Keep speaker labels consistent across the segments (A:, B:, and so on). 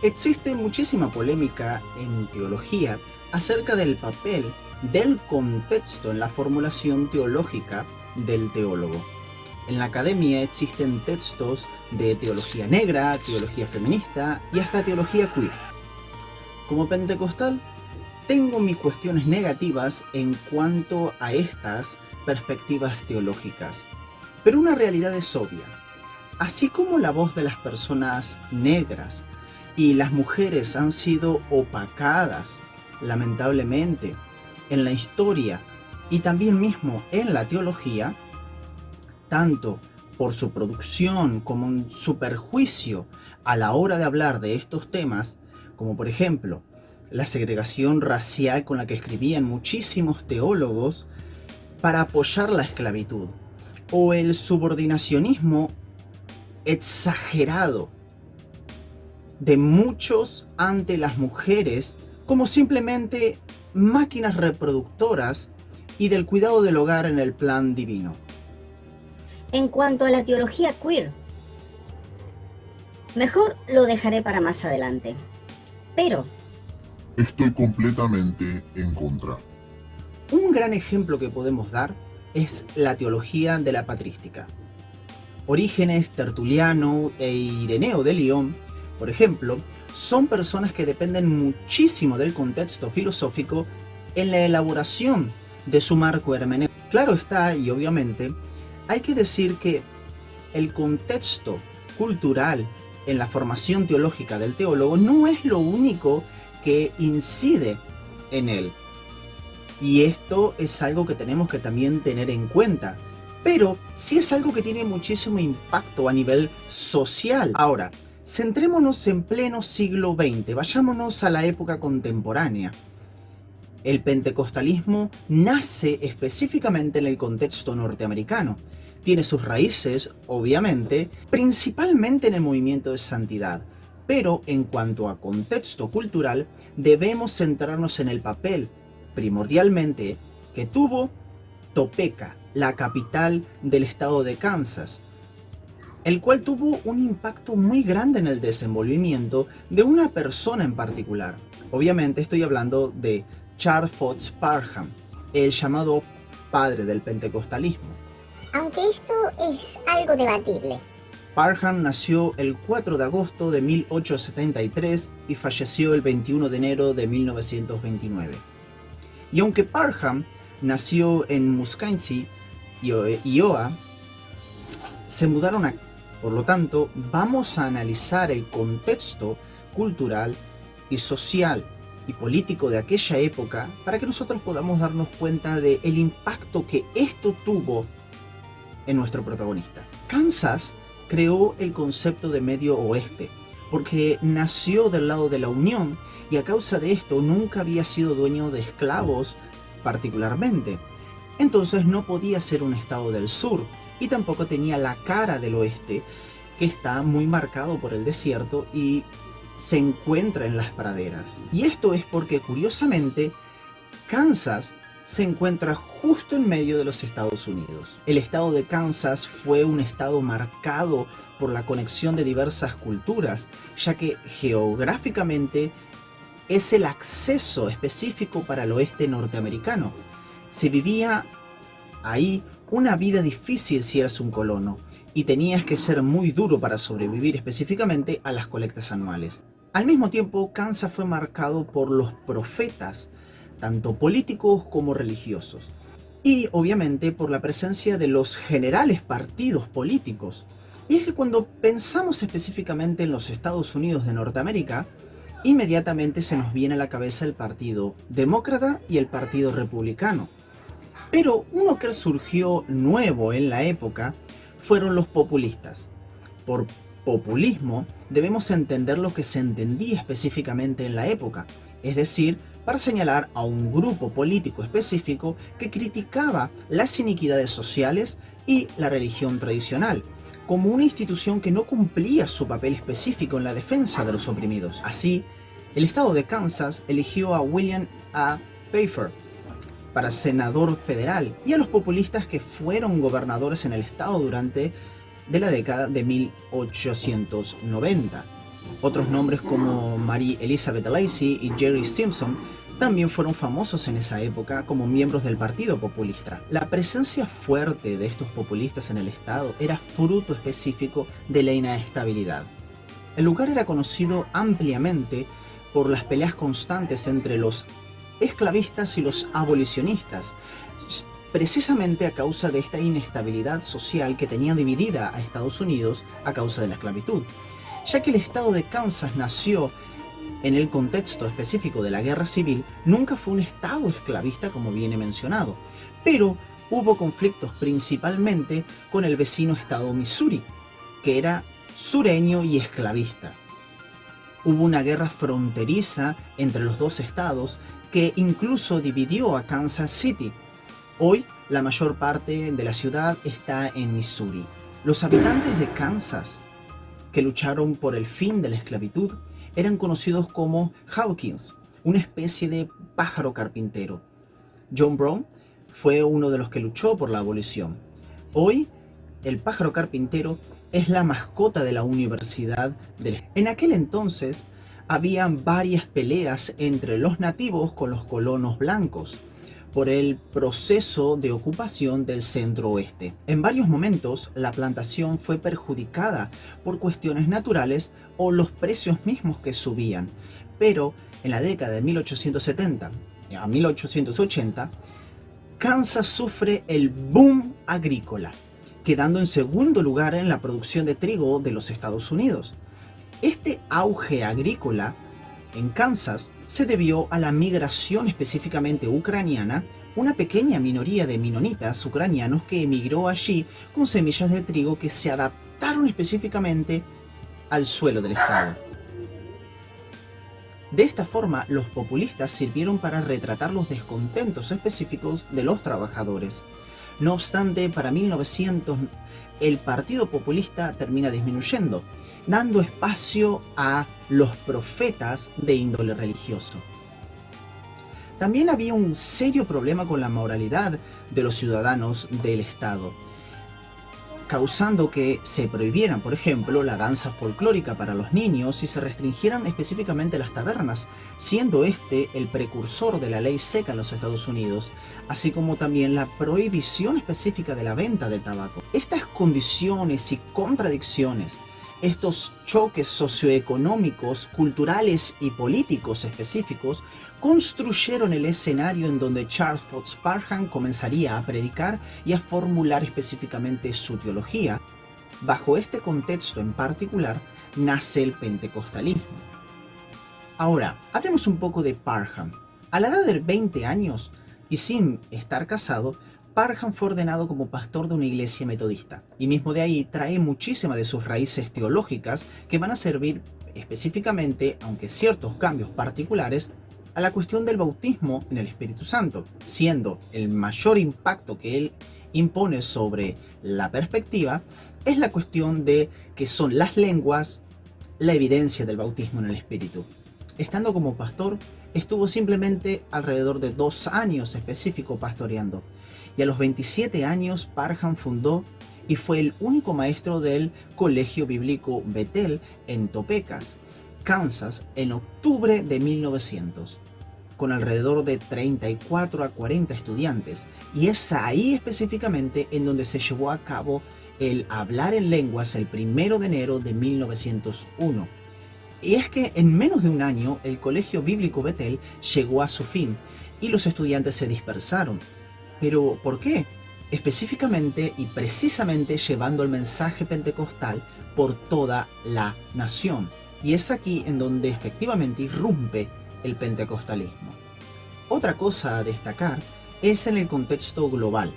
A: Existe muchísima polémica en teología acerca del papel del contexto en la formulación teológica del teólogo. En la academia existen textos de teología negra, teología feminista y hasta teología queer. Como pentecostal, tengo mis cuestiones negativas en cuanto a estas perspectivas teológicas, pero una realidad es obvia. Así como la voz de las personas negras y las mujeres han sido opacadas, lamentablemente, en la historia y también mismo en la teología, tanto por su producción como en su perjuicio a la hora de hablar de estos temas, como por ejemplo la segregación racial con la que escribían muchísimos teólogos para apoyar la esclavitud, o el subordinacionismo exagerado de muchos ante las mujeres como simplemente máquinas reproductoras y del cuidado del hogar en el plan divino.
B: En cuanto a la teología queer, mejor lo dejaré para más adelante. Pero
C: Estoy completamente en contra.
A: Un gran ejemplo que podemos dar es la teología de la patrística. Orígenes, Tertuliano e Ireneo de León, por ejemplo, son personas que dependen muchísimo del contexto filosófico en la elaboración de su marco hermenéutico. Claro está, y obviamente, hay que decir que el contexto cultural en la formación teológica del teólogo no es lo único que incide en él. Y esto es algo que tenemos que también tener en cuenta. Pero sí es algo que tiene muchísimo impacto a nivel social. Ahora, centrémonos en pleno siglo XX, vayámonos a la época contemporánea. El pentecostalismo nace específicamente en el contexto norteamericano. Tiene sus raíces, obviamente, principalmente en el movimiento de santidad. Pero en cuanto a contexto cultural, debemos centrarnos en el papel, primordialmente, que tuvo Topeka, la capital del estado de Kansas, el cual tuvo un impacto muy grande en el desenvolvimiento de una persona en particular. Obviamente estoy hablando de Charles Fox Parham, el llamado padre del pentecostalismo.
D: Aunque esto es algo debatible.
A: Parham nació el 4 de agosto de 1873 y falleció el 21 de enero de 1929. Y aunque Parham nació en Muscatine, Iowa, se mudaron aquí. Por lo tanto, vamos a analizar el contexto cultural y social y político de aquella época para que nosotros podamos darnos cuenta del impacto que esto tuvo en nuestro protagonista. Kansas creó el concepto de Medio Oeste porque nació del lado de la Unión y a causa de esto nunca había sido dueño de esclavos particularmente. Entonces no podía ser un estado del sur y tampoco tenía la cara del oeste, que está muy marcado por el desierto y se encuentra en las praderas. Y esto es porque curiosamente Kansas se encuentra justo en medio de los Estados Unidos. El estado de Kansas fue un estado marcado por la conexión de diversas culturas, ya que geográficamente es el acceso específico para el oeste norteamericano. Se vivía ahí una vida difícil si eras un colono y tenías que ser muy duro para sobrevivir específicamente a las colectas anuales. Al mismo tiempo, Kansas fue marcado por los profetas, tanto políticos como religiosos, y obviamente por la presencia de los generales partidos políticos. Y es que cuando pensamos específicamente en los Estados Unidos de Norteamérica, inmediatamente se nos viene a la cabeza el Partido Demócrata y el Partido Republicano. Pero uno que surgió nuevo en la época fueron los populistas. Por populismo debemos entender lo que se entendía específicamente en la época, es decir, para señalar a un grupo político específico que criticaba las iniquidades sociales y la religión tradicional, como una institución que no cumplía su papel específico en la defensa de los oprimidos. Así, el estado de Kansas eligió a William A. Pfeiffer para senador federal y a los populistas que fueron gobernadores en el estado durante la década de 1890. Otros nombres como Mary Elizabeth Lacy y Jerry Simpson también fueron famosos en esa época como miembros del Partido Populista. La presencia fuerte de estos populistas en el estado era fruto específico de la inestabilidad. El lugar era conocido ampliamente por las peleas constantes entre los esclavistas y los abolicionistas, precisamente a causa de esta inestabilidad social que tenía dividida a Estados Unidos a causa de la esclavitud, ya que el estado de Kansas nació en el contexto específico de la guerra civil. Nunca fue un estado esclavista como viene mencionado, pero hubo conflictos principalmente con el vecino estado Missouri, que era sureño y esclavista. Hubo una guerra fronteriza entre los dos estados que incluso dividió a Kansas City. Hoy la mayor parte de la ciudad está en Missouri. Los habitantes de Kansas que lucharon por el fin de la esclavitud eran conocidos como Hawkins, una especie de pájaro carpintero. John Brown fue uno de los que luchó por la abolición. Hoy, el pájaro carpintero es la mascota de la Universidad del Estado. En aquel entonces, habían varias peleas entre los nativos con los colonos blancos por el proceso de ocupación del centro oeste. En varios momentos, la plantación fue perjudicada por cuestiones naturales o los precios mismos que subían, pero en la década de 1870 a 1880, Kansas sufre el boom agrícola, quedando en segundo lugar en la producción de trigo de los Estados Unidos. Este auge agrícola en Kansas se debió a la migración específicamente ucraniana, una pequeña minoría de menonitas ucranianos que emigró allí con semillas de trigo que se adaptaron específicamente al suelo del estado. De esta forma, los populistas sirvieron para retratar los descontentos específicos de los trabajadores. No obstante, para 1900, el Partido Populista termina disminuyendo, dando espacio a los profetas de índole religioso. También había un serio problema con la moralidad de los ciudadanos del estado, causando que se prohibieran, por ejemplo, la danza folclórica para los niños y se restringieran específicamente las tabernas, siendo este el precursor de la ley seca en los Estados Unidos, así como también la prohibición específica de la venta de tabaco. Estas condiciones y contradicciones, estos choques socioeconómicos, culturales y políticos específicos construyeron el escenario en donde Charles Fox Parham comenzaría a predicar y a formular específicamente su teología. Bajo este contexto en particular nace el pentecostalismo. Ahora, hablemos un poco de Parham. A la edad de 20 años y sin estar casado, Parham fue ordenado como pastor de una iglesia metodista, y mismo de ahí trae muchísimas de sus raíces teológicas que van a servir específicamente, aunque ciertos cambios particulares, a la cuestión del bautismo en el Espíritu Santo, siendo el mayor impacto que él impone sobre la perspectiva es la cuestión de que son las lenguas la evidencia del bautismo en el Espíritu. Estando como pastor, estuvo simplemente alrededor de 2 años específico pastoreando. Y a los 27 años Parham fundó y fue el único maestro del Colegio Bíblico Bethel en Topeka, Kansas, en octubre de 1900, con alrededor de 34 a 40 estudiantes. Y es ahí específicamente en donde se llevó a cabo el hablar en lenguas el 1 de enero de 1901. Y es que en menos de un año el Colegio Bíblico Bethel llegó a su fin y los estudiantes se dispersaron. ¿Pero por qué? Específicamente y precisamente llevando el mensaje pentecostal por toda la nación. Y es aquí en donde efectivamente irrumpe el pentecostalismo. Otra cosa a destacar es en el contexto global,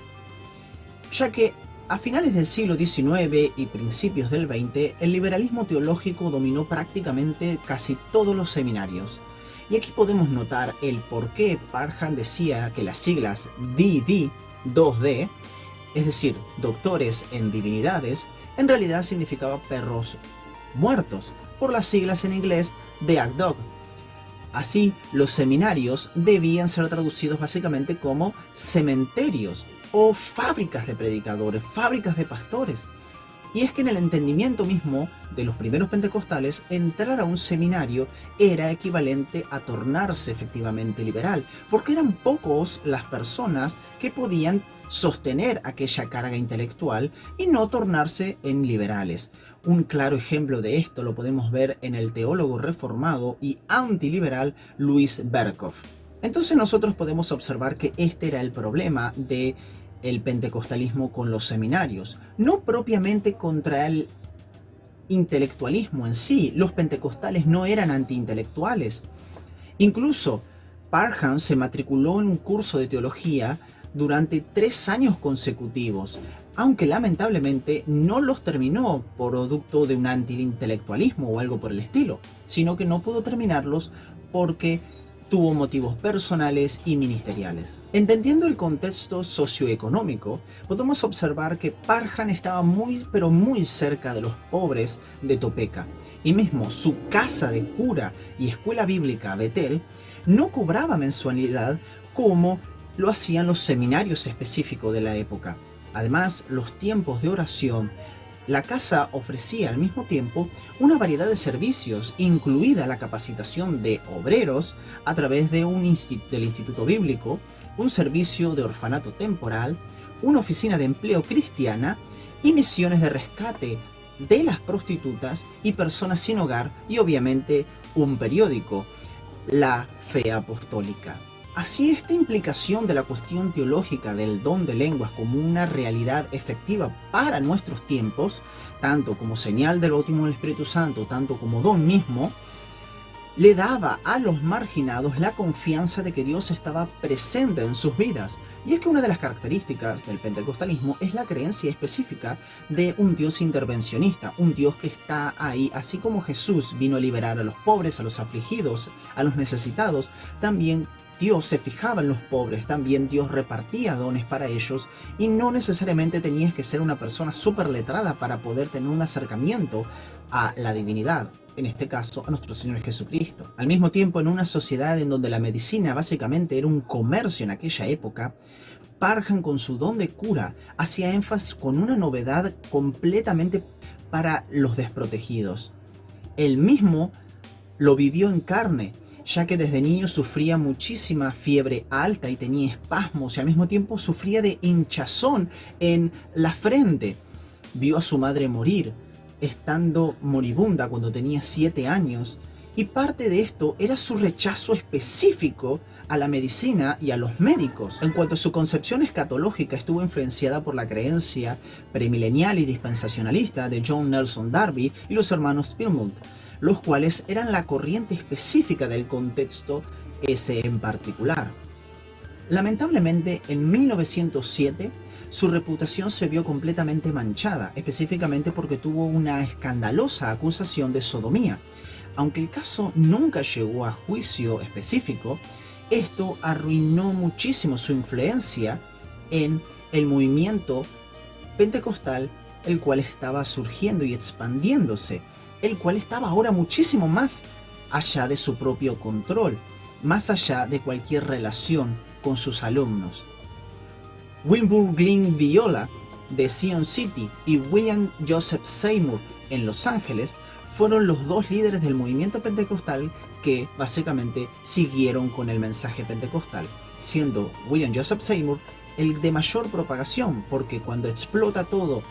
A: ya que a finales del siglo XIX y principios del XX, el liberalismo teológico dominó prácticamente casi todos los seminarios. Y aquí podemos notar el por qué Parham decía que las siglas DD, 2D, es decir, doctores en divinidades, en realidad significaba perros muertos, por las siglas en inglés Dead Dog. Así, los seminarios debían ser traducidos básicamente como cementerios o fábricas de predicadores, fábricas de pastores. Y es que en el entendimiento mismo de los primeros pentecostales, entrar a un seminario era equivalente a tornarse efectivamente liberal, porque eran pocos las personas que podían sostener aquella carga intelectual y no tornarse en liberales. Un claro ejemplo de esto lo podemos ver en el teólogo reformado y antiliberal Louis Berkhof. Entonces nosotros podemos observar que este era el problema de el pentecostalismo con los seminarios, no propiamente contra el intelectualismo en sí. Los pentecostales no eran antiintelectuales. Incluso Parham se matriculó en un curso de teología durante 3 años consecutivos, aunque lamentablemente no los terminó producto de un antiintelectualismo o algo por el estilo, sino que no pudo terminarlos porque tuvo motivos personales y ministeriales. Entendiendo el contexto socioeconómico, podemos observar que Parham estaba muy cerca de los pobres de Topeka, y mismo su casa de cura y escuela bíblica Bethel no cobraba mensualidad como lo hacían los seminarios específicos de la época. Además, los tiempos de oración, la casa ofrecía al mismo tiempo una variedad de servicios, incluida la capacitación de obreros a través de del Instituto Bíblico, un servicio de orfanato temporal, una oficina de empleo cristiana y misiones de rescate de las prostitutas y personas sin hogar, y obviamente un periódico, La Fe Apostólica. Así, esta implicación de la cuestión teológica del don de lenguas como una realidad efectiva para nuestros tiempos, tanto como señal del bautismo del Espíritu Santo, tanto como don mismo, le daba a los marginados la confianza de que Dios estaba presente en sus vidas. Y es que una de las características del pentecostalismo es la creencia específica de un Dios intervencionista, un Dios que está ahí, así como Jesús vino a liberar a los pobres, a los afligidos, a los necesitados, también Dios se fijaba en los pobres, también Dios repartía dones para ellos, y no necesariamente tenías que ser una persona súper letrada para poder tener un acercamiento a la divinidad, en este caso a nuestro Señor Jesucristo. Al mismo tiempo, en una sociedad en donde la medicina básicamente era un comercio en aquella época, Parham, con su don de cura, hacía énfasis con una novedad completamente para los desprotegidos. Él mismo lo vivió en carne, ya que desde niño sufría muchísima fiebre alta y tenía espasmos, y al mismo tiempo sufría de hinchazón en la frente. Vio a su madre morir, estando moribunda cuando tenía 7 años, y parte de esto era su rechazo específico a la medicina y a los médicos. En cuanto a su concepción escatológica, estuvo influenciada por la creencia premilenial y dispensacionalista de John Nelson Darby y los hermanos Pilmont, los cuales eran la corriente específica del contexto ese en particular. Lamentablemente, en 1907, su reputación se vio completamente manchada, específicamente porque tuvo una escandalosa acusación de sodomía. Aunque el caso nunca llegó a juicio específico, esto arruinó muchísimo su influencia en el movimiento pentecostal, el cual estaba surgiendo y expandiéndose, el cual estaba ahora muchísimo más allá de su propio control, más allá de cualquier relación con sus alumnos. Wilbur Glynn Viola de Zion City y William Joseph Seymour en Los Ángeles fueron los 2 líderes del movimiento pentecostal que básicamente siguieron con el mensaje pentecostal, siendo William Joseph Seymour el de mayor propagación, porque cuando explota todo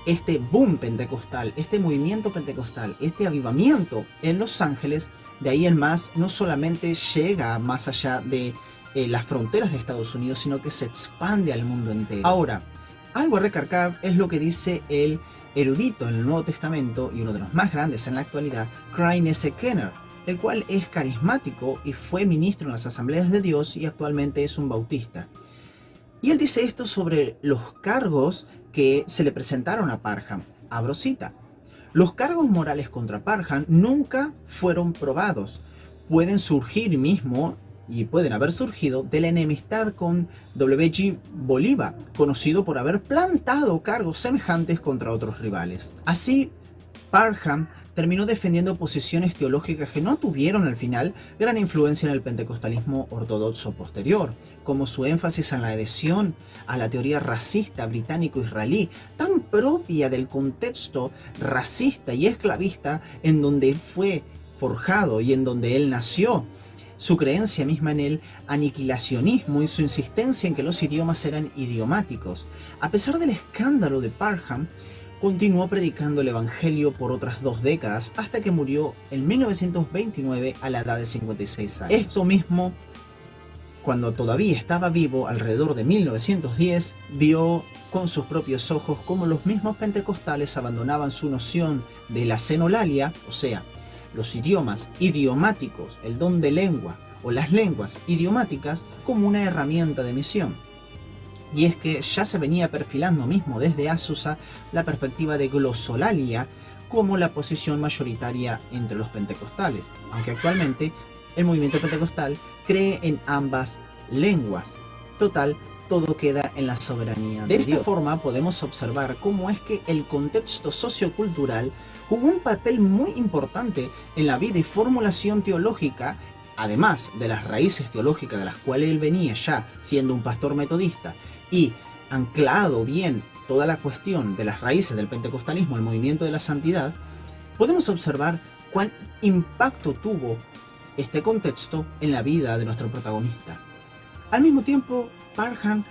A: este boom pentecostal, este movimiento pentecostal, este avivamiento en Los Ángeles, de ahí en más no solamente llega más allá de las fronteras de Estados Unidos, sino que se expande al mundo entero. Ahora, algo a recargar es lo que dice el erudito en el Nuevo Testamento y uno de los más grandes en la actualidad, Craig S. Kenner, el cual es carismático y fue ministro en las Asambleas de Dios y actualmente es un bautista. Y él dice esto sobre los cargos que se le presentaron a Parham. Abro cita: los cargos morales contra Parham nunca fueron probados. Pueden surgir mismo, y pueden haber surgido, de la enemistad con W.G. Bolívar, conocido por haber plantado cargos semejantes contra otros rivales. Así, Parham terminó defendiendo posiciones teológicas que no tuvieron al final gran influencia en el pentecostalismo ortodoxo posterior, como su énfasis en la adhesión a la teoría racista británico-israelí, tan propia del contexto racista y esclavista en donde él fue forjado y en donde él nació. Su creencia misma en el aniquilacionismo y su insistencia en que los idiomas eran idiomáticos. A pesar del escándalo de Parham, continuó predicando el evangelio por otras 2 décadas hasta que murió en 1929 a la edad de 56 años. Esto mismo, cuando todavía estaba vivo, alrededor de 1910, vio con sus propios ojos cómo los mismos pentecostales abandonaban su noción de la xenolalia, o sea, los idiomas idiomáticos, el don de lengua o las lenguas idiomáticas, como una herramienta de misión. Y es que ya se venía perfilando mismo desde Azusa la perspectiva de glosolalia como la posición mayoritaria entre los pentecostales, aunque actualmente el movimiento pentecostal cree en ambas lenguas. Total, todo queda en la soberanía de Dios. De esta forma podemos observar cómo es que el contexto sociocultural jugó un papel muy importante en la vida y formulación teológica, además de las raíces teológicas de las cuales él venía ya siendo un pastor metodista y anclado bien toda la cuestión de las raíces del pentecostalismo, el movimiento de la santidad. Podemos observar cuán impacto tuvo este contexto en la vida de nuestro protagonista. Al mismo tiempo, Parham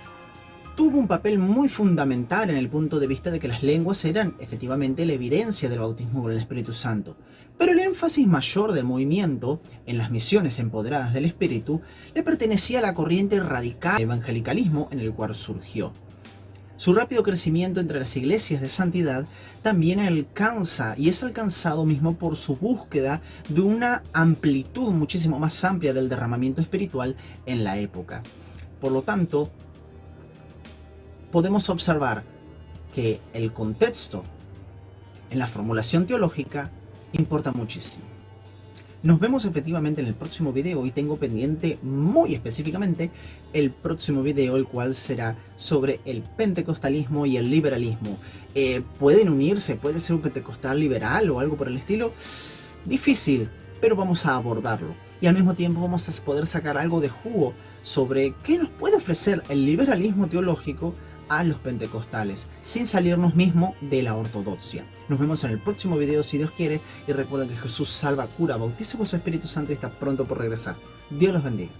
A: tuvo un papel muy fundamental en el punto de vista de que las lenguas eran efectivamente la evidencia del bautismo con el Espíritu Santo. Pero el énfasis mayor del movimiento en las misiones empoderadas del Espíritu le pertenecía a la corriente radical del evangelicalismo en el cual surgió. Su rápido crecimiento entre las iglesias de santidad también alcanza y es alcanzado mismo por su búsqueda de una amplitud muchísimo más amplia del derramamiento espiritual en la época. Por lo tanto, podemos observar que el contexto en la formulación teológica importa muchísimo. Nos vemos efectivamente en el próximo video y tengo pendiente muy específicamente el próximo video, el cual será sobre el pentecostalismo y el liberalismo. ¿Pueden unirse? ¿Puede ser un pentecostal liberal o algo por el estilo? Difícil, pero vamos a abordarlo. Y al mismo tiempo vamos a poder sacar algo de jugo sobre qué nos puede ofrecer el liberalismo teológico a los pentecostales, sin salirnos mismo de la ortodoxia. Nos vemos en el próximo video si Dios quiere, y recuerden que Jesús salva, cura, bautiza con su Espíritu Santo y está pronto por regresar. Dios los bendiga.